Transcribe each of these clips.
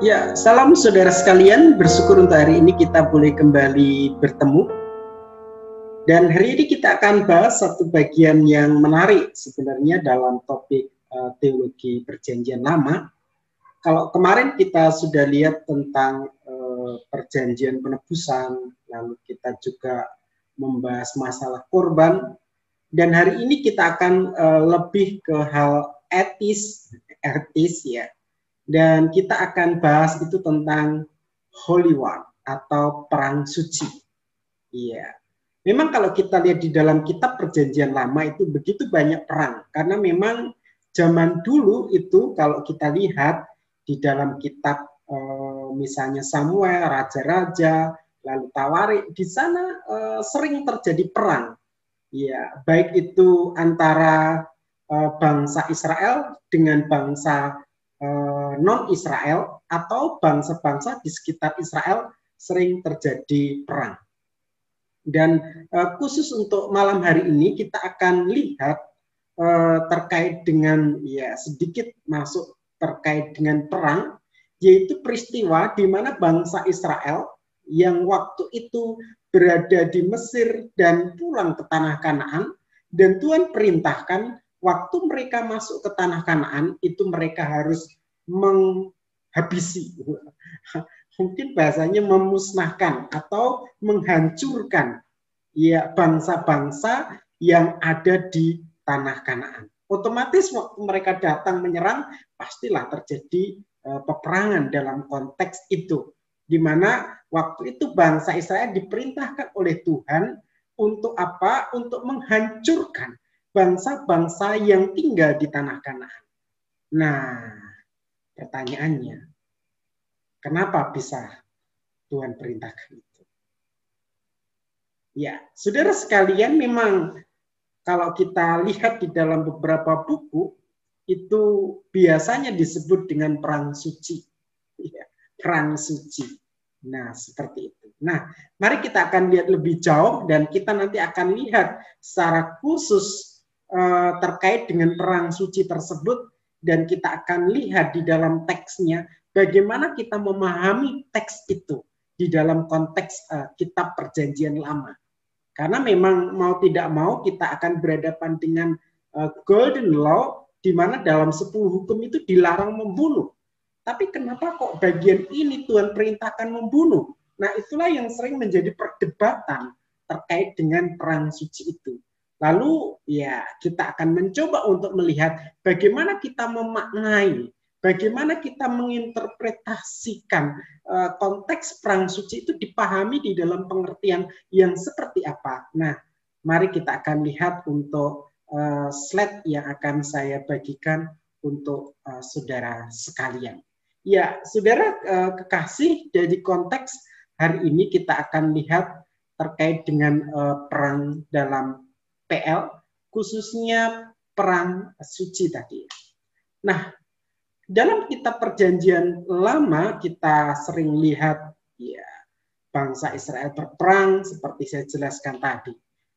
Ya, salam saudara sekalian. Bersyukur untuk hari ini kita boleh kembali bertemu. Dan hari ini kita akan bahas satu bagian yang menarik sebenarnya dalam topik teologi Perjanjian Lama. Kalau kemarin kita sudah lihat tentang perjanjian penebusan, lalu kita juga membahas masalah korban. Dan hari ini kita akan lebih ke hal etis ya. Dan kita akan bahas itu tentang Holy War atau perang suci. Iya. Memang kalau kita lihat di dalam kitab Perjanjian Lama itu begitu banyak perang, karena memang zaman dulu itu kalau kita lihat di dalam kitab misalnya Samuel, raja-raja, lalu Tawarik, di sana sering terjadi perang. Ya, baik itu antara bangsa Israel dengan bangsa non-Israel atau bangsa-bangsa di sekitar Israel sering terjadi perang. Dan khusus untuk malam hari ini kita akan lihat terkait dengan sedikit masuk terkait dengan perang, yaitu peristiwa di mana bangsa Israel yang waktu itu berada di Mesir dan pulang ke tanah Kanaan, dan Tuhan perintahkan waktu mereka masuk ke tanah Kanaan itu mereka harus menghabisi, mungkin bahasanya memusnahkan atau menghancurkan bangsa-bangsa yang ada di tanah Kanaan. Otomatis waktu mereka datang menyerang, pastilah terjadi peperangan dalam konteks itu, di mana waktu itu bangsa Israel diperintahkan oleh Tuhan untuk apa? Untuk menghancurkan bangsa-bangsa yang tinggal di tanah Kanaan. Nah, pertanyaannya, kenapa bisa Tuhan perintahkan itu? Ya, saudara sekalian, memang kalau kita lihat di dalam beberapa buku, itu biasanya disebut dengan perang suci. Ya, perang suci. Nah, seperti itu. Nah, mari kita akan lihat lebih jauh dan kita nanti akan lihat secara khusus terkait dengan perang suci tersebut, dan kita akan lihat di dalam teksnya bagaimana kita memahami teks itu di dalam konteks kitab Perjanjian Lama. Karena memang mau tidak mau kita akan berhadapan dengan golden law, di mana dalam 10 hukum itu dilarang membunuh. Tapi kenapa kok bagian ini Tuhan perintahkan membunuh? Nah, itulah yang sering menjadi perdebatan terkait dengan perang suci itu. Lalu ya kita akan mencoba untuk melihat bagaimana kita memaknai, bagaimana kita menginterpretasikan konteks perang suci itu dipahami di dalam pengertian yang seperti apa. Nah, mari kita akan lihat untuk slide yang akan saya bagikan untuk saudara sekalian. Ya, saudara kekasih, dari konteks hari ini kita akan lihat terkait dengan perang dalam PL, khususnya perang suci tadi. Nah, dalam kitab Perjanjian Lama kita sering lihat ya bangsa Israel berperang seperti saya jelaskan tadi.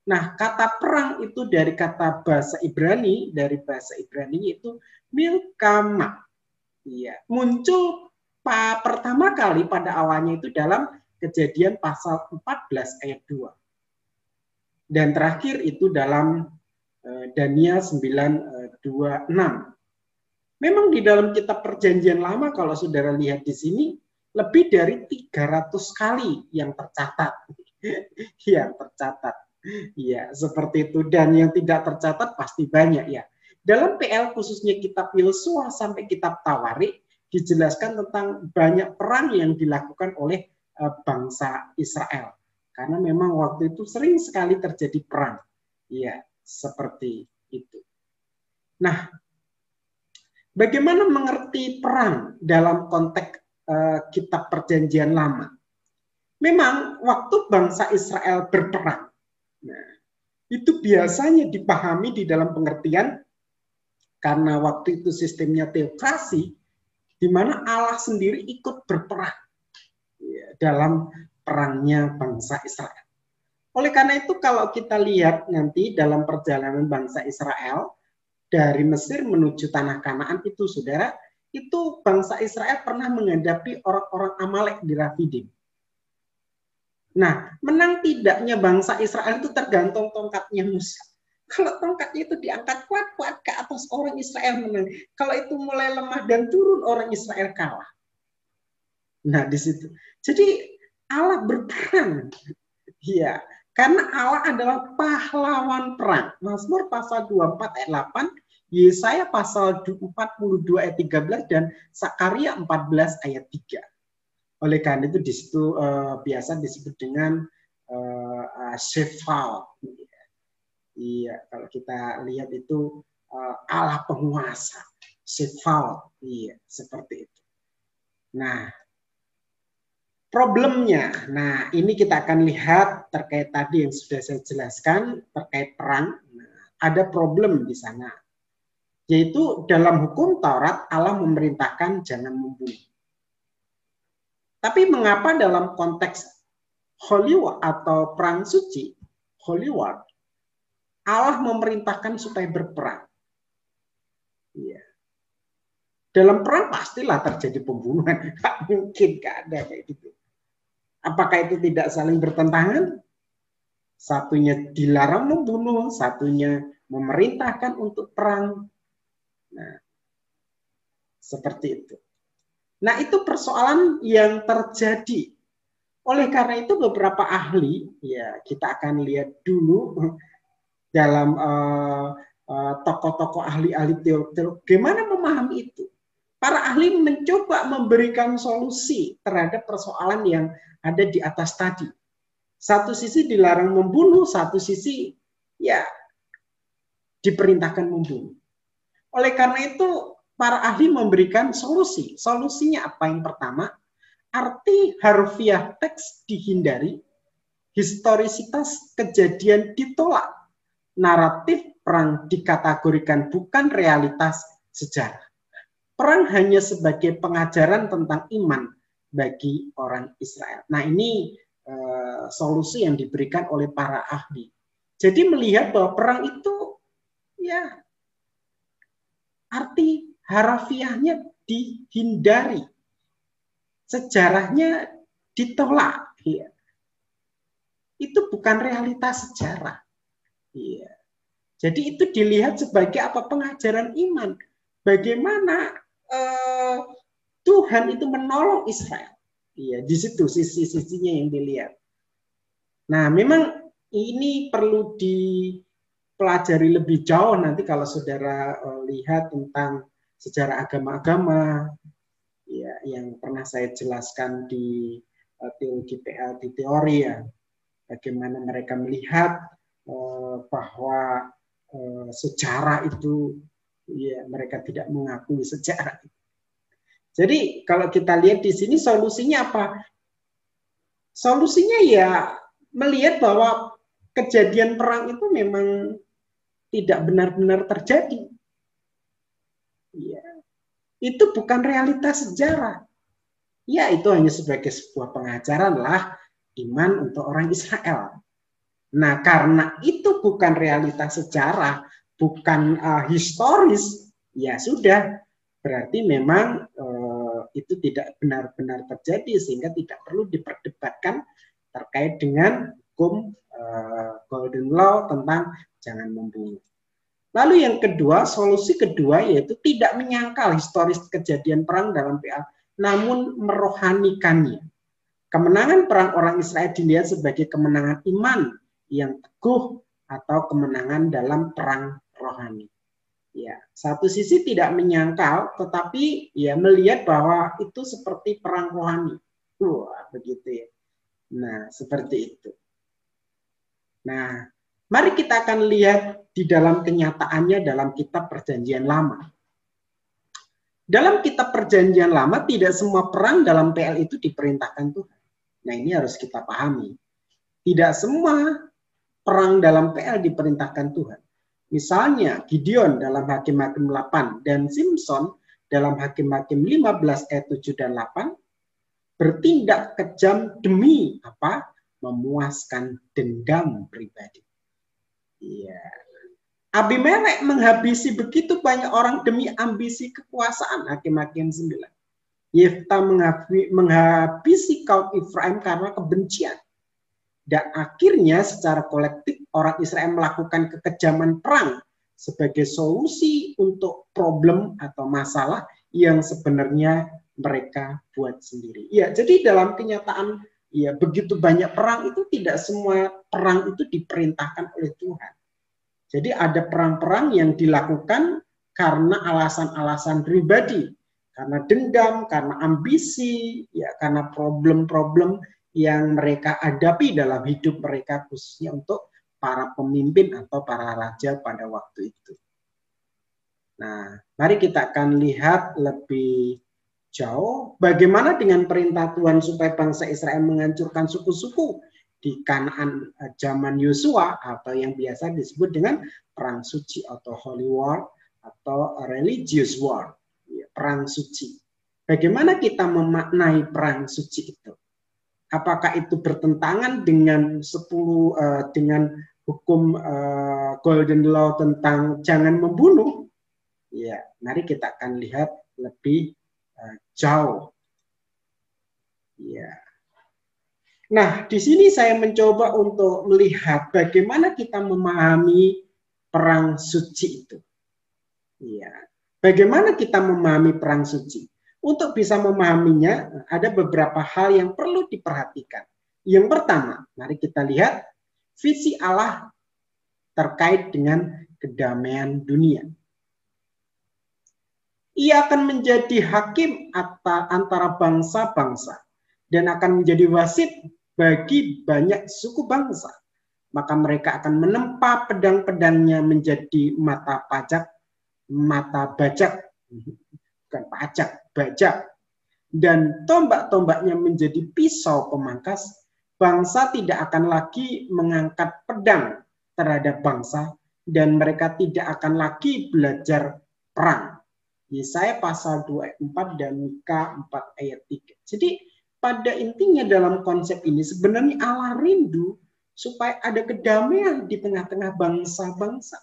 Nah, kata perang itu dari kata bahasa Ibrani, itu milkama. Ya, muncul pertama kali pada awalnya itu dalam Kejadian pasal 14 ayat 2. Dan terakhir itu dalam Daniel 9:26. Memang di dalam kitab Perjanjian Lama kalau saudara lihat di sini lebih dari 300 kali yang tercatat. Yang tercatat. Ya, seperti itu. Dan yang tidak tercatat pasti banyak ya. Dalam PL khususnya kitab Yosua sampai kitab Tawarik dijelaskan tentang banyak perang yang dilakukan oleh bangsa Israel. Karena memang waktu itu sering sekali terjadi perang. Ya, seperti itu. Nah, bagaimana mengerti perang dalam konteks kitab Perjanjian Lama? Memang waktu bangsa Israel berperang, nah, itu biasanya dipahami di dalam pengertian karena waktu itu sistemnya teokrasi, di mana Allah sendiri ikut berperang ya, dalam perangnya bangsa Israel. Oleh karena itu kalau kita lihat nanti dalam perjalanan bangsa Israel dari Mesir menuju tanah Kanaan itu, saudara, itu bangsa Israel pernah menghadapi orang-orang Amalek di Rafidim. Nah, menang tidaknya bangsa Israel itu tergantung tongkatnya Musa. Kalau tongkatnya itu diangkat kuat-kuat ke atas, orang Israel menang. Kalau itu mulai lemah dan turun, orang Israel kalah. Nah, di situ. Jadi Allah berperang. Iya, karena Allah adalah pahlawan perang. Mazmur pasal 24 ayat 8, Yesaya pasal 42 ayat 13, dan Sakaria 14 ayat 3. Oleh karena itu di situ biasa disebut dengan Shefal. Iya, kalau kita lihat itu Allah penguasa, Shefal. Iya, seperti itu. Nah, problemnya, nah ini kita akan lihat terkait tadi yang sudah saya jelaskan terkait perang. Nah, ada problem di sana, yaitu dalam hukum Taurat Allah memerintahkan jangan membunuh. Tapi mengapa dalam konteks Holy War atau perang suci, Holy War, Allah memerintahkan supaya berperang? Iya. Dalam perang pastilah terjadi pembunuhan. Tak mungkin gak ada kayak gitu. Apakah itu tidak saling bertentangan? Satunya dilarang membunuh, satunya memerintahkan untuk perang. Nah, seperti itu. Nah, itu persoalan yang terjadi. Oleh karena itu beberapa ahli, ya kita akan lihat dulu dalam tokoh-tokoh ahli-ahli teologi, bagaimana memahami itu. Para ahli mencoba memberikan solusi terhadap persoalan yang ada di atas tadi. Satu sisi dilarang membunuh, satu sisi ya diperintahkan membunuh. Oleh karena itu para ahli memberikan solusi. Solusinya apa? Yang pertama, arti harfiah teks dihindari, historisitas kejadian ditolak, naratif perang dikategorikan bukan realitas sejarah. Perang hanya sebagai pengajaran tentang iman bagi orang Israel. Nah, ini solusi yang diberikan oleh para ahli. Jadi melihat bahwa perang itu ya arti harafiahnya dihindari, sejarahnya ditolak. Ya. Itu bukan realitas sejarah. Ya. Jadi itu dilihat sebagai apa? Pengajaran iman. Bagaimana Tuhan itu menolong Israel. Iya, di situ sisi-sisinya yang dilihat. Nah, memang ini perlu dipelajari lebih jauh nanti kalau saudara lihat tentang sejarah agama-agama ya, yang pernah saya jelaskan di teologi PL di teori ya. Bagaimana mereka melihat bahwa sejarah itu ya mereka tidak mengakui sejarah. Jadi kalau kita lihat di sini solusinya apa? Solusinya ya melihat bahwa kejadian perang itu memang tidak benar-benar terjadi. Ya. Itu bukan realitas sejarah. Ya, itu hanya sebagai sebuah pengajaran lah iman untuk orang Israel. Nah, karena itu bukan realitas sejarah, bukan historis, ya sudah, berarti memang itu tidak benar-benar terjadi sehingga tidak perlu diperdebatkan terkait dengan hukum Golden Law tentang jangan membunuh. Lalu yang kedua, solusi kedua yaitu tidak menyangkal historis kejadian perang dalam PA, namun merohanikannya. Kemenangan perang orang Israel dilihat sebagai kemenangan iman yang teguh atau kemenangan dalam perang rohani. Ya, satu sisi tidak menyangkal, tetapi ya melihat bahwa itu seperti perang rohani. Wah, begitu ya. Nah, seperti itu. Nah, mari kita akan lihat di dalam kenyataannya dalam kitab Perjanjian Lama. Dalam kitab Perjanjian Lama tidak semua perang dalam PL itu diperintahkan Tuhan. Nah, ini harus kita pahami. Tidak semua perang dalam PL diperintahkan Tuhan. Misalnya Gideon dalam Hakim-Hakim 8 dan Simpson dalam Hakim-Hakim 15 ayat 7 dan 8 bertindak kejam demi apa? Memuaskan dendam pribadi. Iya. Abimelek menghabisi begitu banyak orang demi ambisi kekuasaan. Hakim-Hakim 9. Yefta menghabisi kaum Efraim karena kebencian. Dan akhirnya secara kolektif orang Israel melakukan kekejaman perang sebagai solusi untuk problem atau masalah yang sebenarnya mereka buat sendiri. Ya, jadi dalam kenyataan ya begitu banyak perang itu tidak semua perang itu diperintahkan oleh Tuhan. Jadi ada perang-perang yang dilakukan karena alasan-alasan pribadi, karena dendam, karena ambisi, ya karena problem-problem yang mereka hadapi dalam hidup mereka, khususnya untuk para pemimpin atau para raja pada waktu itu. Nah, mari kita akan lihat lebih jauh bagaimana dengan perintah Tuhan supaya bangsa Israel menghancurkan suku-suku di Kanaan zaman Yosua atau yang biasa disebut dengan perang suci atau holy war atau religious war, perang suci. Bagaimana kita memaknai perang suci itu? Apakah itu bertentangan dengan dengan hukum Golden Law tentang jangan membunuh? Ya, mari kita akan lihat lebih jauh. Ya. Nah, di sini saya mencoba untuk melihat bagaimana kita memahami perang suci itu. Ya. Bagaimana kita memahami perang suci? Untuk bisa memahaminya, ada beberapa hal yang perlu diperhatikan. Yang pertama, mari kita lihat visi Allah terkait dengan kedamaian dunia. Ia akan menjadi hakim antara bangsa-bangsa dan akan menjadi wasit bagi banyak suku bangsa. Maka mereka akan menempa pedang-pedangnya menjadi mata bajak, bukan pajak, bajak, dan tombak-tombaknya menjadi pisau pemangkas. Bangsa tidak akan lagi mengangkat pedang terhadap bangsa dan mereka tidak akan lagi belajar perang. Yesaya pasal 24 dan Mika 4 ayat 3. Jadi pada intinya dalam konsep ini sebenarnya Allah rindu supaya ada kedamaian di tengah-tengah bangsa-bangsa.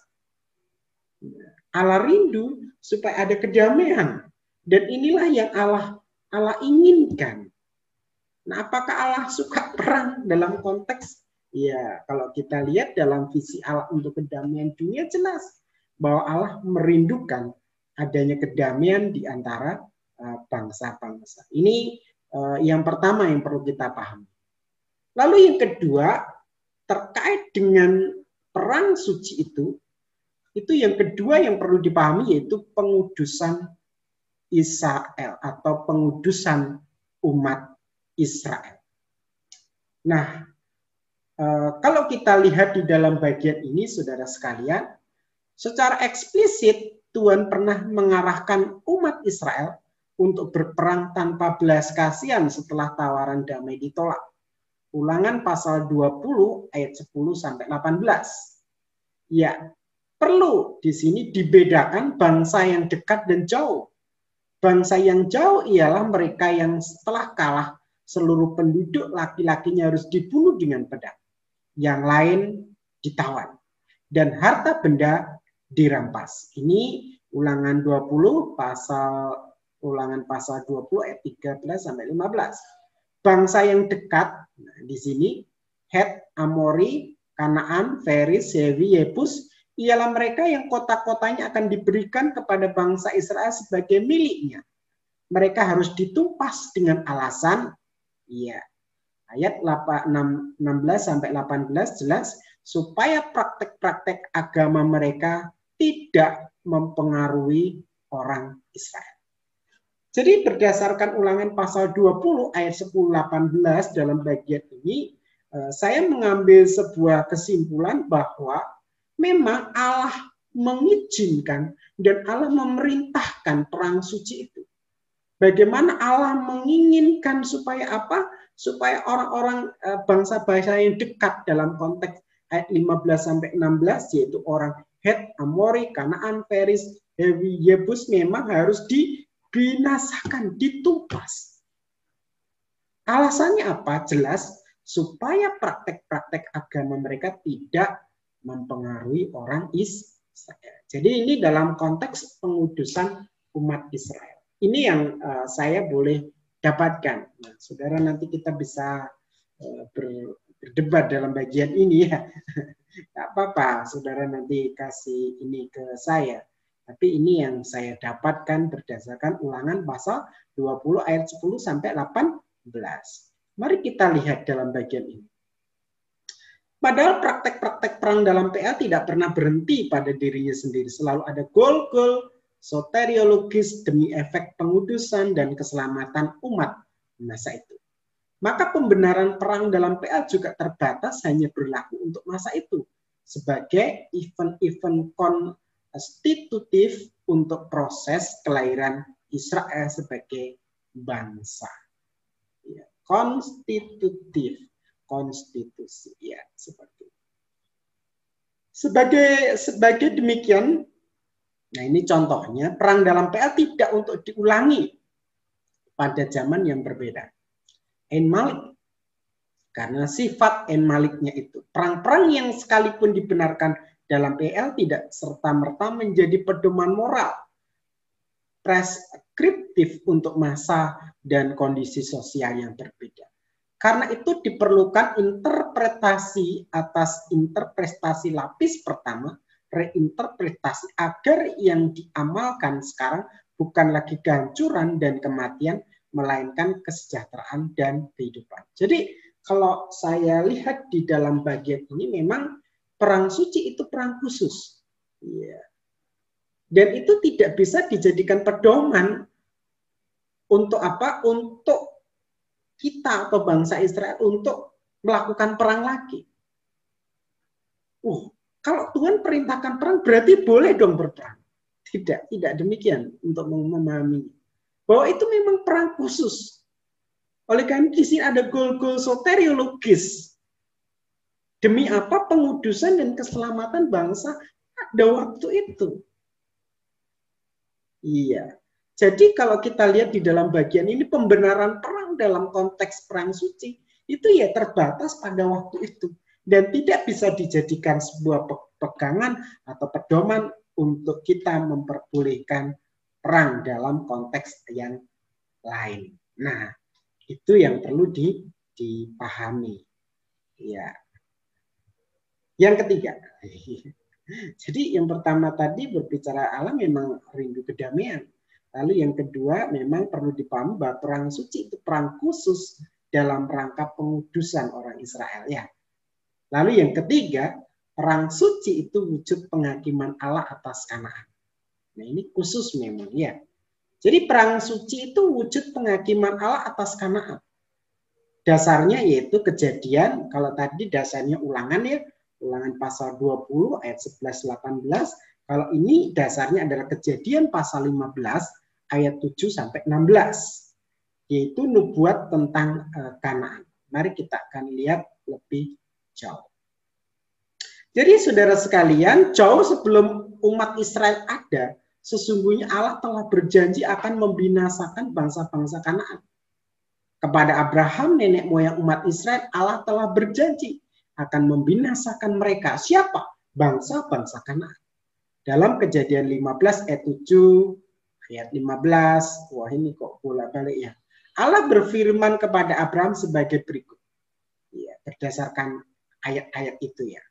Allah rindu supaya ada kedamaian. Dan inilah yang Allah inginkan. Nah, apakah Allah suka perang dalam konteks? Ya, kalau kita lihat dalam visi Allah untuk kedamaian dunia jelas bahwa Allah merindukan adanya kedamaian di antara bangsa-bangsa. Ini yang pertama yang perlu kita pahami. Lalu yang kedua, terkait dengan perang suci itu yang kedua yang perlu dipahami yaitu pengudusan Israel atau pengudusan umat Israel. Nah, kalau kita lihat di dalam bagian ini, saudara sekalian, secara eksplisit Tuhan pernah mengarahkan umat Israel untuk berperang tanpa belas kasihan setelah tawaran damai ditolak. Ulangan pasal 20 ayat 10 sampai 18. Ya, perlu di sini dibedakan bangsa yang dekat dan jauh. Bangsa yang jauh ialah mereka yang setelah kalah seluruh penduduk laki-lakinya harus dibunuh dengan pedang. Yang lain ditawan. Dan harta benda dirampas. Ini ulangan 20 ulangan pasal 20 ayat 13 sampai 15. Bangsa yang dekat nah, di sini Het, Amori, Kanaan, Feris, Hewi, Yebus ialah mereka yang kota-kotanya akan diberikan kepada bangsa Israel sebagai miliknya. Mereka harus ditumpas dengan alasan ya. Ayat 16 sampai 18 jelas supaya praktek-praktek agama mereka tidak mempengaruhi orang Israel. Jadi berdasarkan ulangan pasal 20 ayat 10-18 dalam bagian ini, saya mengambil sebuah kesimpulan bahwa memang Allah mengizinkan dan Allah memerintahkan perang suci itu. Bagaimana Allah menginginkan supaya apa? Supaya orang-orang bangsa-bangsa yang dekat dalam konteks ayat 15-16 yaitu orang Het, Amori, Kanaan, Feris, Hewi, Yebus memang harus dibinasakan, ditumpas. Alasannya apa? Jelas supaya praktek-praktek agama mereka tidak mempengaruhi orang Jadi ini dalam konteks pengudusan umat Israel. Ini yang saya boleh dapatkan. Nah, saudara, nanti kita bisa berdebat dalam bagian ini ya. Tidak apa-apa, saudara nanti kasih ini ke saya. Tapi ini yang saya dapatkan berdasarkan Ulangan pasal 20 ayat 10 sampai 18. Mari kita lihat dalam bagian ini. Padahal praktek-praktek perang dalam PA tidak pernah berhenti pada dirinya sendiri. Selalu ada goal-goal soteriologis demi efek pengudusan dan keselamatan umat masa itu. Maka pembenaran perang dalam PA juga terbatas hanya berlaku untuk masa itu sebagai event-event konstitutif untuk proses kelahiran Israel sebagai bangsa. Ya, konstitutif, konstitusi, ya seperti itu. Sebagai demikian, nah ini contohnya, perang dalam PA tidak untuk diulangi pada zaman yang berbeda. Ein Malik, karena sifat Ein Maliknya itu. Perang-perang yang sekalipun dibenarkan dalam PL tidak serta-merta menjadi pedoman moral preskriptif untuk masa dan kondisi sosial yang berbeda. Karena itu diperlukan interpretasi atas interpretasi lapis pertama, reinterpretasi agar yang diamalkan sekarang bukan lagi kehancuran dan kematian, melainkan kesejahteraan dan kehidupan. Jadi kalau saya lihat di dalam bagian ini memang perang suci itu perang khusus. Ya. Dan itu tidak bisa dijadikan pedoman untuk apa? Untuk kita atau bangsa Israel untuk melakukan perang lagi. Kalau Tuhan perintahkan perang berarti boleh dong berperang. Tidak demikian untuk memahami bahwa itu memang perang khusus. Oleh karena di sini ada goal-goal soteriologis. Demi apa? Pengudusan dan keselamatan bangsa pada waktu itu. Iya. Jadi kalau kita lihat di dalam bagian ini pembenaran perang dalam konteks perang suci itu ya terbatas pada waktu itu dan tidak bisa dijadikan sebuah pegangan atau pedoman untuk kita memperbolehkan perang dalam konteks yang lain. Nah, itu yang perlu dipahami. Ya. Yang ketiga. Jadi yang pertama tadi berbicara alam memang rindu kedamaian. Lalu yang kedua memang perlu dipahami bahwa perang suci itu perang khusus dalam rangka pengudusan orang Israel ya. Lalu yang ketiga, perang suci itu wujud penghakiman Allah atas Kanaan. Nah ini khusus memang ya. Jadi perang suci itu wujud penghakiman Allah atas Kanaan. Dasarnya yaitu Kejadian, kalau tadi dasarnya Ulangan ya, Ulangan pasal 20 ayat 11-18. Kalau ini dasarnya adalah Kejadian pasal 15 ayat 7 sampai 16. Yaitu nubuat tentang Kanaan. Mari kita akan lihat lebih jauh. Jadi saudara sekalian, jauh sebelum umat Israel ada, sesungguhnya Allah telah berjanji akan membinasakan bangsa-bangsa Kanaan. Kepada Abraham, nenek moyang umat Israel, Allah telah berjanji akan membinasakan mereka. Siapa? Bangsa-bangsa Kanaan. Dalam Kejadian 15 ayat 7, ayat 15, wah ini kok bolak-balik ya. Allah berfirman kepada Abraham sebagai berikut. Ya, berdasarkan ayat-ayat itu ya.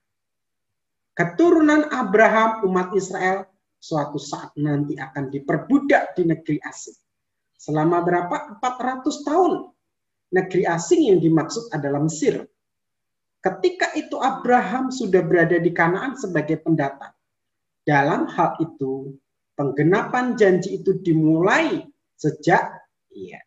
Keturunan Abraham umat Israel suatu saat nanti akan diperbudak di negeri asing. Selama berapa? 400 tahun. Negeri asing yang dimaksud adalah Mesir. Ketika itu Abraham sudah berada di Kanaan sebagai pendatang. Dalam hal itu, penggenapan janji itu dimulai sejak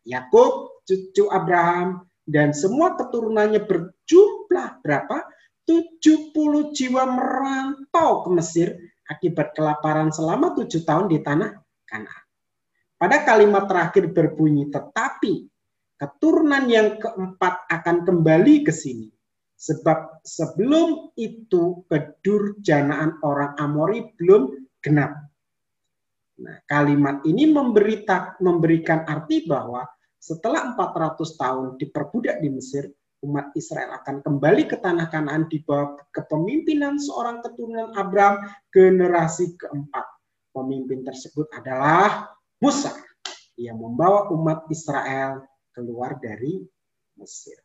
Yakub, cucu Abraham, dan semua keturunannya berjumlah berapa? 70 jiwa merantau ke Mesir akibat kelaparan selama 7 tahun di tanah Kanaan. Pada kalimat terakhir berbunyi, tetapi keturunan yang keempat akan kembali ke sini. Sebab sebelum itu kedurjanaan orang Amori belum genap. Nah, kalimat ini memberikan arti bahwa setelah 400 tahun diperbudak di Mesir, umat Israel akan kembali ke tanah Kanaan di bawah kepemimpinan seorang keturunan Abraham generasi keempat. Pemimpin tersebut adalah Musa yang membawa umat Israel keluar dari Mesir.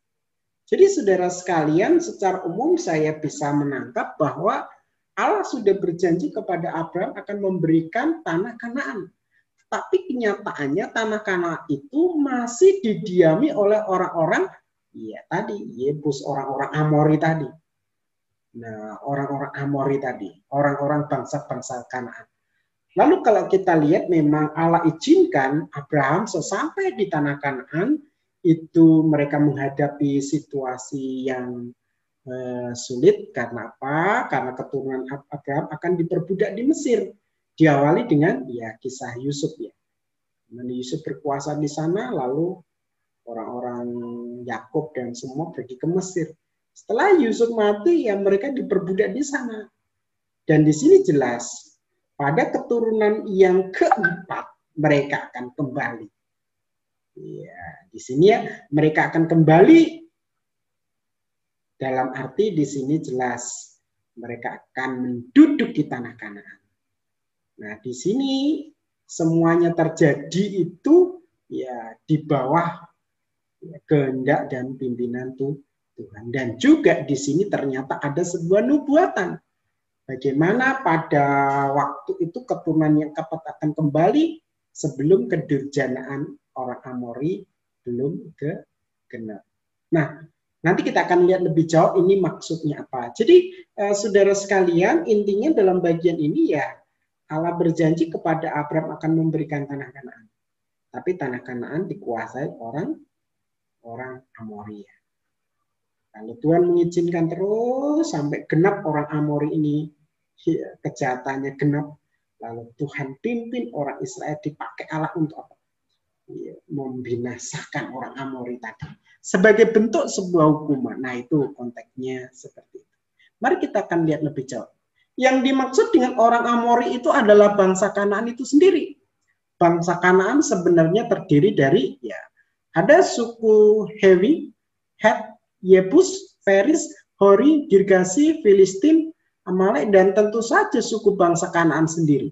Jadi saudara sekalian, secara umum saya bisa menangkap bahwa Allah sudah berjanji kepada Abraham akan memberikan tanah Kanaan. Tapi kenyataannya tanah Kanaan itu masih didiami oleh orang-orang Yebus, orang-orang Amori tadi. Nah, orang-orang Amori tadi, orang-orang bangsa-bangsa Kanaan. Lalu kalau kita lihat memang Allah izinkan Abraham sesampai di tanah Kanaan, itu mereka menghadapi situasi yang sulit. Karena apa? Karena keturunan Abraham akan diperbudak di Mesir. Diawali dengan kisah Yusuf ya. Yusuf berkuasa di sana, lalu orang-orang Yakub dan semua pergi ke Mesir. Setelah Yusuf mati, mereka diperbudak di sana. Dan di sini jelas pada keturunan yang keempat mereka akan kembali. Ya, di sini mereka akan kembali dalam arti di sini jelas mereka akan menduduk di tanah Kanaan. Nah, di sini semuanya terjadi itu di bawah kehendak dan pimpinan Tuhan. Dan juga di sini ternyata ada sebuah nubuatan. Bagaimana pada waktu itu keturunan yang keempat akan kembali sebelum kedurjanaan orang Amori belum genap. Nah, nanti kita akan lihat lebih jauh ini maksudnya apa. Jadi saudara sekalian, intinya dalam bagian ini Allah berjanji kepada Abraham akan memberikan tanah Kanaan. Tapi tanah Kanaan dikuasai orang Amori. Lalu Tuhan mengizinkan terus sampai genap orang Amori ini, kejahatannya genap. Lalu Tuhan pimpin orang Israel, dipakai Allah untuk apa? Membinasakan orang Amori tadi. Sebagai bentuk sebuah hukuman. Nah, itu konteksnya seperti itu. Mari kita akan lihat lebih jauh. Yang dimaksud dengan orang Amori itu adalah bangsa Kanaan itu sendiri. Bangsa Kanaan sebenarnya terdiri dari ada suku Hewi, Het, Yebus, Feris, Hori, Girgasi, Filistin, Amalek, dan tentu saja suku bangsa Kanaan sendiri.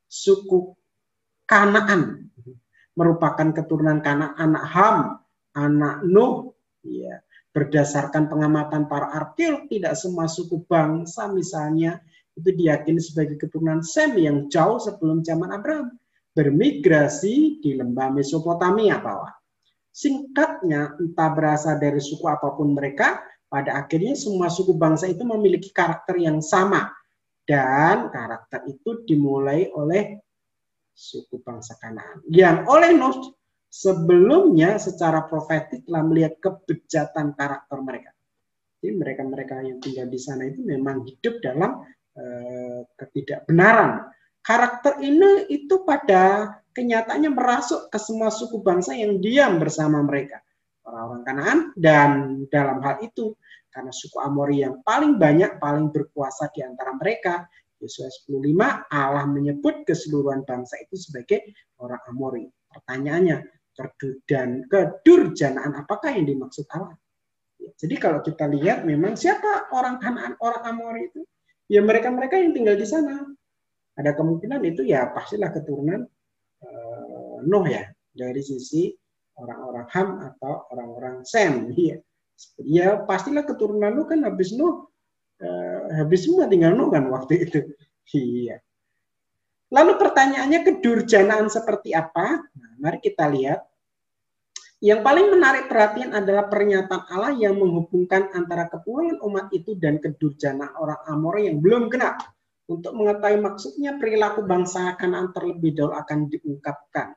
Suku Kanaan merupakan keturunan Kanaan, anak Ham, anak Nuh. Berdasarkan pengamatan para arkeolog, tidak semua suku bangsa misalnya itu diyakini sebagai keturunan Sem yang jauh sebelum zaman Abraham bermigrasi di lembah Mesopotamia bawah. Singkatnya, entah berasal dari suku apapun mereka, pada akhirnya semua suku bangsa itu memiliki karakter yang sama. Dan karakter itu dimulai oleh suku bangsa Kanaan. Yang oleh Nuh sebelumnya secara profetik telah melihat kebejatan karakter mereka. Jadi mereka-mereka yang tinggal di sana itu memang hidup dalam ketidakbenaran. Karakter ini itu pada kenyataannya merasuk ke semua suku bangsa yang diam bersama mereka. Orang-orang Kanaan, dan dalam hal itu karena suku Amori yang paling banyak, paling berkuasa di antara mereka, Yosua 10:5, Allah menyebut keseluruhan bangsa itu sebagai orang Amori. Pertanyaannya, kedurjanaan apakah yang dimaksud Allah? Jadi kalau kita lihat memang siapa orang Kanaan, orang Amori itu? Ya mereka-mereka yang tinggal di sana. Ada kemungkinan itu pastilah keturunan Nuh dari sisi orang-orang Ham atau orang-orang Sem. Ya pastilah keturunan Nuh kan habis Nuh, habis semua tinggal Nuh kan waktu itu. Iya. Lalu pertanyaannya kedurjanaan seperti apa? Nah, mari kita lihat. Yang paling menarik perhatian adalah pernyataan Allah yang menghubungkan antara kepulangan umat itu dan kedurjanaan orang Amori yang belum genap. Untuk mengetahui maksudnya, perilaku bangsa Kanaan terlebih dahulu akan diungkapkan.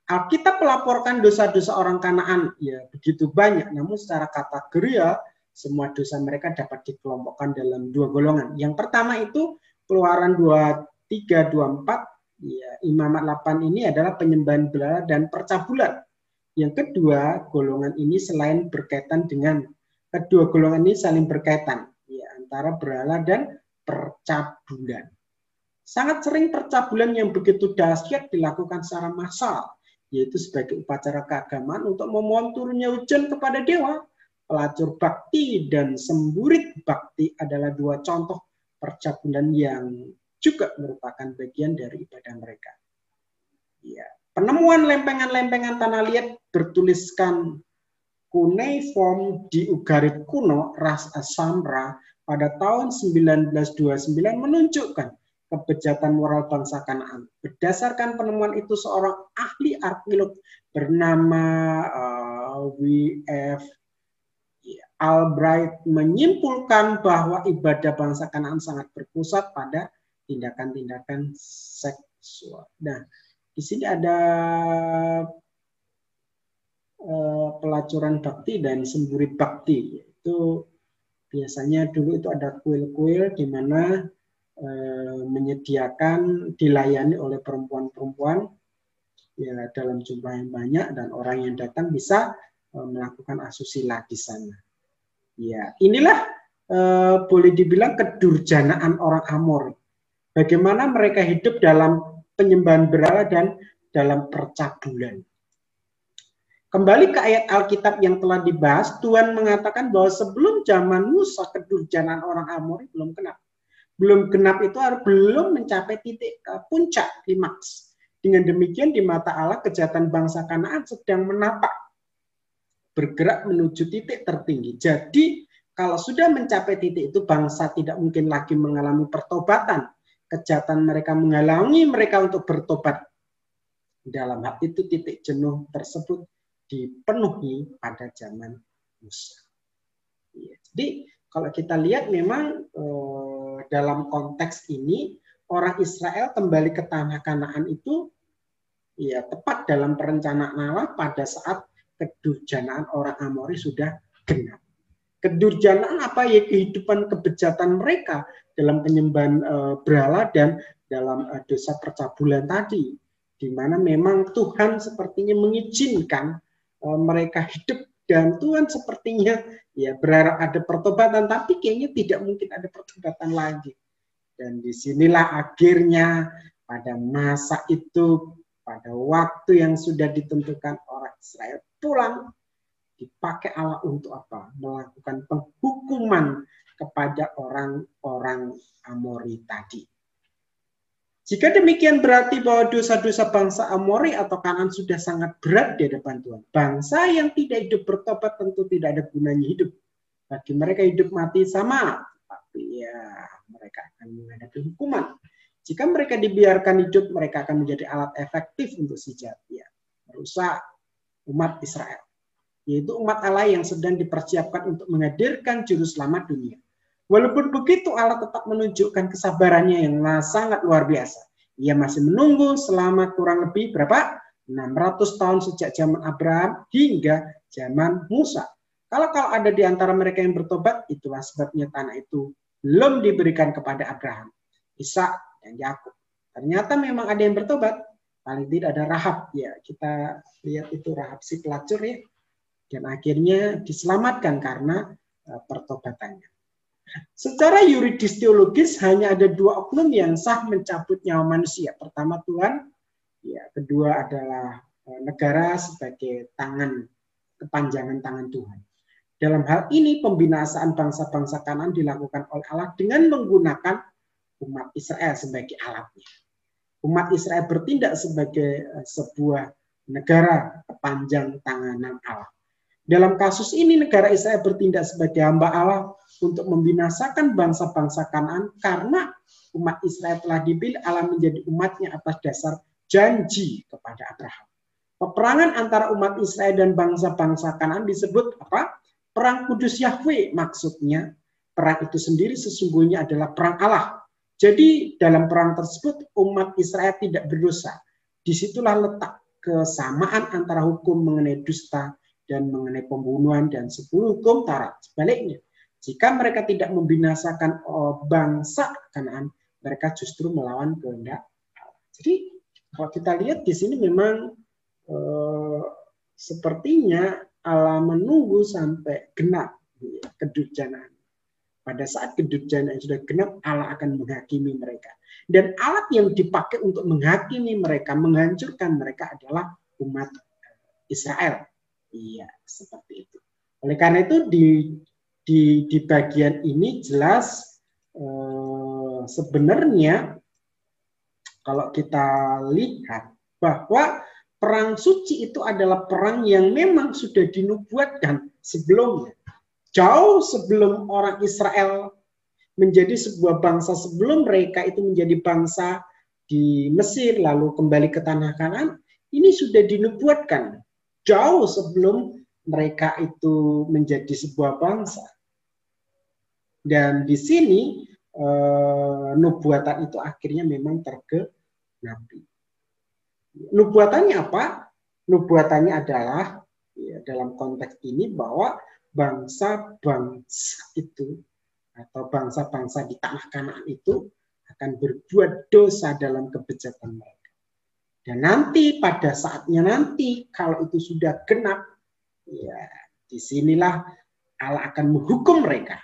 Alkitab melaporkan dosa-dosa orang Kanaan begitu banyak, namun secara kategori semua dosa mereka dapat dikelompokkan dalam dua golongan. Yang pertama itu Keluaran 23, 24, Imamat 8 ini adalah penyembahan berhala dan percabulan. Yang kedua, golongan ini selain berkaitan dengan kedua golongan ini saling berkaitan antara berhala dan percabulan. Sangat sering percabulan yang begitu dahsyat dilakukan secara massal yaitu sebagai upacara keagamaan untuk memohon turunnya hujan kepada dewa. Pelacur bakti dan semburit bakti adalah dua contoh percabulan yang juga merupakan bagian dari ibadah mereka. Ya. Penemuan lempengan-lempengan tanah liat bertuliskan cuneiform di Ugarit kuno, Ras Samra, pada tahun 1929 menunjukkan kebejatan moral bangsa Kanaan. Berdasarkan penemuan itu, seorang ahli arkeolog bernama W.F. Albright menyimpulkan bahwa ibadah bangsa Kanaan sangat berpusat pada tindakan-tindakan seksual. Nah, di sini ada pelacuran bakti dan semburit bakti. Itu biasanya dulu itu ada kuil-kuil di mana menyediakan dilayani oleh perempuan-perempuan ya dalam jumlah yang banyak, dan orang yang datang bisa melakukan asusila di sana. Ya, inilah boleh dibilang kedurjanaan orang Amori. Bagaimana mereka hidup dalam penyembahan berhala dan dalam percabulan. Kembali ke ayat Alkitab yang telah dibahas, Tuhan mengatakan bahwa sebelum zaman Musa, kedurjanaan orang Amori belum genap. Belum genap itu belum mencapai titik puncak klimaks. Dengan demikian di mata Allah, kejahatan bangsa Kanaan sedang menapak bergerak menuju titik tertinggi. Jadi kalau sudah mencapai titik itu, bangsa tidak mungkin lagi mengalami pertobatan. Kejahatan mereka menghalangi mereka untuk bertobat. Dalam hal itu titik jenuh tersebut dipenuhi pada zaman Musa. Jadi kalau kita lihat memang dalam konteks ini orang Israel kembali ke tanah Kanaan itu ya tepat dalam perencanaan Allah pada saat kedurjanaan orang Amori sudah genap. Kedurjanaan apa ya? Kehidupan kebejatan mereka dalam penyembahan berhala dan dalam dosa percabulan tadi, di mana memang Tuhan sepertinya mengizinkan mereka hidup, dan Tuhan sepertinya ya berharap ada pertobatan, tapi kayaknya tidak mungkin ada pertobatan lagi. Dan disinilah akhirnya pada masa itu, pada waktu yang sudah ditentukan, orang Israel pulang, dipakai Allah untuk apa? Melakukan penghukuman kepada orang-orang Amori tadi. Jika demikian berarti bahwa dosa-dosa bangsa Amori atau Kanaan sudah sangat berat di hadapan Tuhan. Bangsa yang tidak hidup bertobat tentu tidak ada gunanya hidup. Bagi mereka hidup mati sama, tapi ya mereka akan menghadapi hukuman. Jika mereka dibiarkan hidup, mereka akan menjadi alat efektif untuk si jahat, ya, merusak umat Israel, yaitu umat Allah yang sedang dipersiapkan untuk menghadirkan juru selamat dunia. Walaupun begitu, Allah tetap menunjukkan kesabarannya yang sangat luar biasa. Ia masih menunggu selama kurang lebih berapa? 600 tahun sejak zaman Abraham hingga zaman Musa. Kalau ada di antara mereka yang bertobat, itulah sebabnya tanah itu belum diberikan kepada Abraham, Ishak, dan Yakub. Ternyata memang ada yang bertobat. Paling tidak ada Rahab. Ya, kita lihat itu Rahab si pelacur ya. Dan akhirnya diselamatkan karena pertobatannya. Secara yuridis teologis hanya ada dua oknum yang sah mencabut nyawa manusia. Pertama Tuhan, ya, kedua adalah negara sebagai kepanjangan tangan Tuhan. Dalam hal ini pembinasaan bangsa-bangsa Kanaan dilakukan oleh Allah dengan menggunakan umat Israel sebagai alatnya. Umat Israel bertindak sebagai sebuah negara kepanjang tanganan Allah. Dalam kasus ini negara Israel bertindak sebagai hamba Allah untuk membinasakan bangsa-bangsa Kanaan karena umat Israel telah dipilih Allah menjadi umatnya atas dasar janji kepada Abraham. Peperangan antara umat Israel dan bangsa-bangsa Kanaan disebut apa? Perang Kudus Yahweh. Maksudnya perang itu sendiri sesungguhnya adalah perang Allah. Jadi dalam perang tersebut umat Israel tidak berdosa. Disitulah letak kesamaan antara hukum mengenai dusta dan mengenai pembunuhan dan 10 hukum Taurat. Sebaliknya, jika mereka tidak membinasakan bangsa Kanaan, mereka justru melawan kehendak Allah. Jadi kalau kita lihat di sini memang sepertinya Allah menunggu sampai genap kedurjanaan. Pada saat kedurjanaan sudah genap, Allah akan menghakimi mereka. Dan alat yang dipakai untuk menghakimi mereka, menghancurkan mereka adalah umat Israel. Iya, seperti itu. Oleh karena itu di bagian ini jelas sebenarnya kalau kita lihat bahwa perang suci itu adalah perang yang memang sudah dinubuatkan sebelumnya. Jauh sebelum orang Israel menjadi sebuah bangsa, sebelum mereka itu menjadi bangsa di Mesir lalu kembali ke tanah Kanaan, ini sudah dinubuatkan jauh sebelum mereka itu menjadi sebuah bangsa. Dan di sini nubuatan itu akhirnya memang tergenapi. Nubuatannya apa? Nubuatannya adalah ya, dalam konteks ini bahwa bangsa-bangsa itu atau bangsa-bangsa di tanah Kanaan itu akan berbuat dosa dalam kebejatan mereka. Dan nanti pada saatnya nanti kalau itu sudah genap, ya disinilah Allah akan menghukum mereka.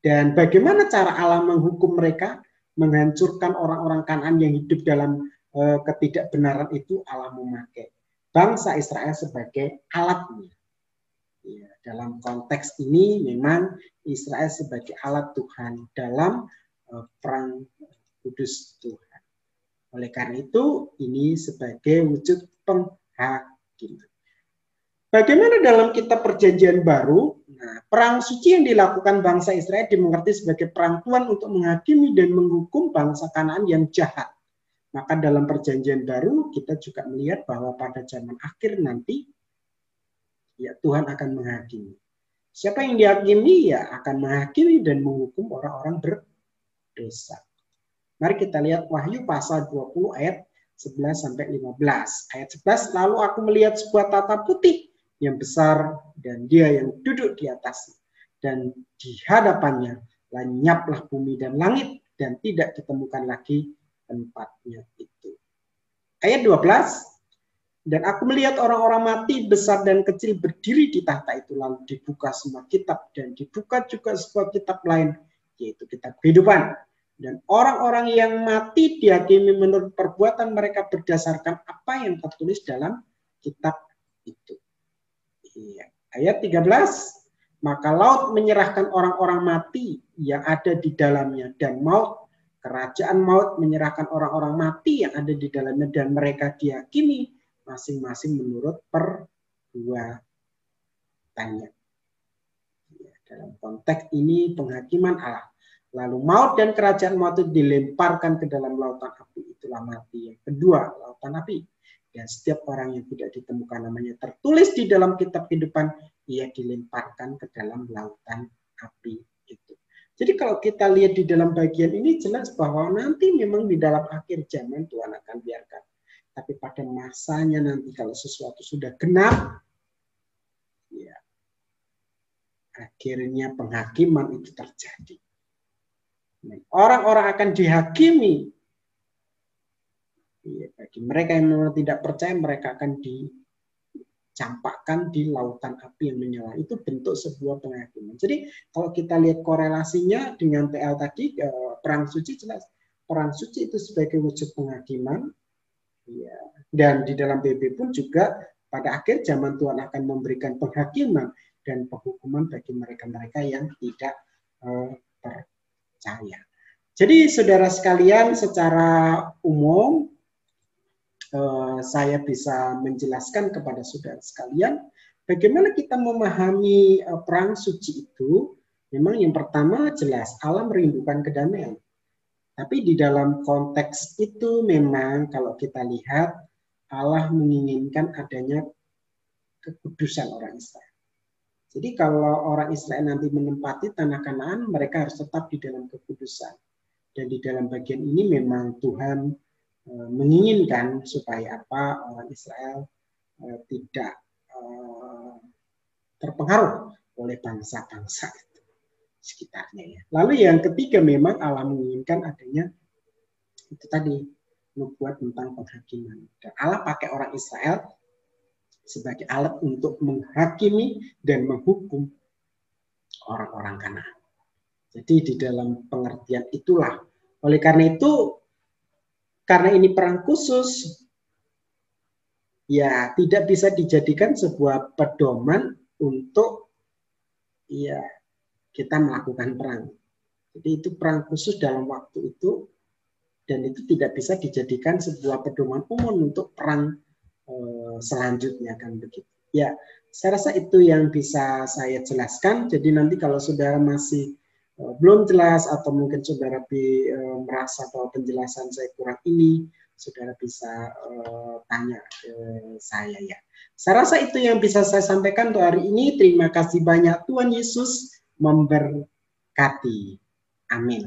Dan bagaimana cara Allah menghukum mereka? Menghancurkan orang-orang Kanaan yang hidup dalam ketidakbenaran itu. Allah memakai bangsa Israel sebagai alatnya. Ya, dalam konteks ini memang Israel sebagai alat Tuhan dalam perang kudus Tuhan. Oleh karena itu ini sebagai wujud penghakiman. Bagaimana dalam kitab Perjanjian Baru? Nah, perang suci yang dilakukan bangsa Israel dimengerti sebagai perang Tuhan untuk menghakimi dan menghukum bangsa Kanaan yang jahat. Maka dalam Perjanjian Baru kita juga melihat bahwa pada zaman akhir nanti ya Tuhan akan menghakimi. Siapa yang dihakimi ya akan menghakimi dan menghukum orang-orang berdosa. Mari kita lihat Wahyu pasal 20 ayat 11 sampai 15. Ayat 11, lalu aku melihat sebuah tata putih yang besar dan dia yang duduk di atasnya. Dan di hadapannya lenyaplah bumi dan langit dan tidak ditemukan lagi tempatnya itu. Ayat 12, dan aku melihat orang-orang mati besar dan kecil berdiri di tahta itu, lalu dibuka semua kitab dan dibuka juga sebuah kitab lain, yaitu kitab kehidupan. Dan orang-orang yang mati dihakimi menurut perbuatan mereka berdasarkan apa yang tertulis dalam kitab itu. Ayat 13, maka laut menyerahkan orang-orang mati yang ada di dalamnya, dan kerajaan maut menyerahkan orang-orang mati yang ada di dalamnya, dan mereka dihakimi masing-masing menurut perbuatannya. Dalam konteks ini penghakiman Allah. Lalu maut dan kerajaan maut itu dilemparkan ke dalam lautan api, itulah mati yang kedua, lautan api. Dan setiap orang yang tidak ditemukan namanya tertulis di dalam kitab kehidupan, ia dilemparkan ke dalam lautan api itu. Jadi kalau kita lihat di dalam bagian ini jelas bahwa nanti memang di dalam akhir zaman Tuhan akan biarkan. Tapi pada masanya nanti kalau sesuatu sudah genap, ya akhirnya penghakiman itu terjadi. Orang-orang akan dihakimi. Ya, bagi mereka yang memang tidak percaya, mereka akan dicampakkan di lautan api yang menyala. Itu bentuk sebuah penghakiman. Jadi kalau kita lihat korelasinya dengan PL tadi, perang suci jelas. Perang suci itu sebagai wujud penghakiman. Ya. Dan di dalam BB pun juga pada akhir zaman Tuhan akan memberikan penghakiman dan penghukuman bagi mereka-mereka yang tidak percaya. Jadi saudara sekalian, secara umum saya bisa menjelaskan kepada saudara sekalian bagaimana kita memahami perang suci itu. Memang yang pertama jelas Allah merindukan kedamaian. Tapi di dalam konteks itu memang kalau kita lihat Allah menginginkan adanya kekudusan orang Israel. Jadi kalau orang Israel nanti menempati tanah Kanaan, mereka harus tetap di dalam kekudusan. Dan di dalam bagian ini memang Tuhan menginginkan supaya apa orang Israel tidak terpengaruh oleh bangsa-bangsa itu sekitarnya ya. Lalu yang ketiga memang Allah menginginkan adanya itu tadi nubuat tentang penghakiman. Dan Allah pakai orang Israel sebagai alat untuk menghakimi dan menghukum orang-orang Kanaan. Jadi di dalam pengertian itulah. Oleh karena itu, karena ini perang khusus, ya tidak bisa dijadikan sebuah pedoman untuk ya kita melakukan perang. Jadi itu perang khusus dalam waktu itu, dan itu tidak bisa dijadikan sebuah pedoman umum untuk perang selanjutnya, kan begitu. Ya, saya rasa itu yang bisa saya jelaskan. Jadi nanti kalau saudara masih belum jelas atau mungkin saudara merasa bahwa penjelasan saya kurang ini, saudara bisa tanya ke saya ya. Saya rasa itu yang bisa saya sampaikan untuk hari ini. Terima kasih banyak. Tuhan Yesus memberkati. Amin.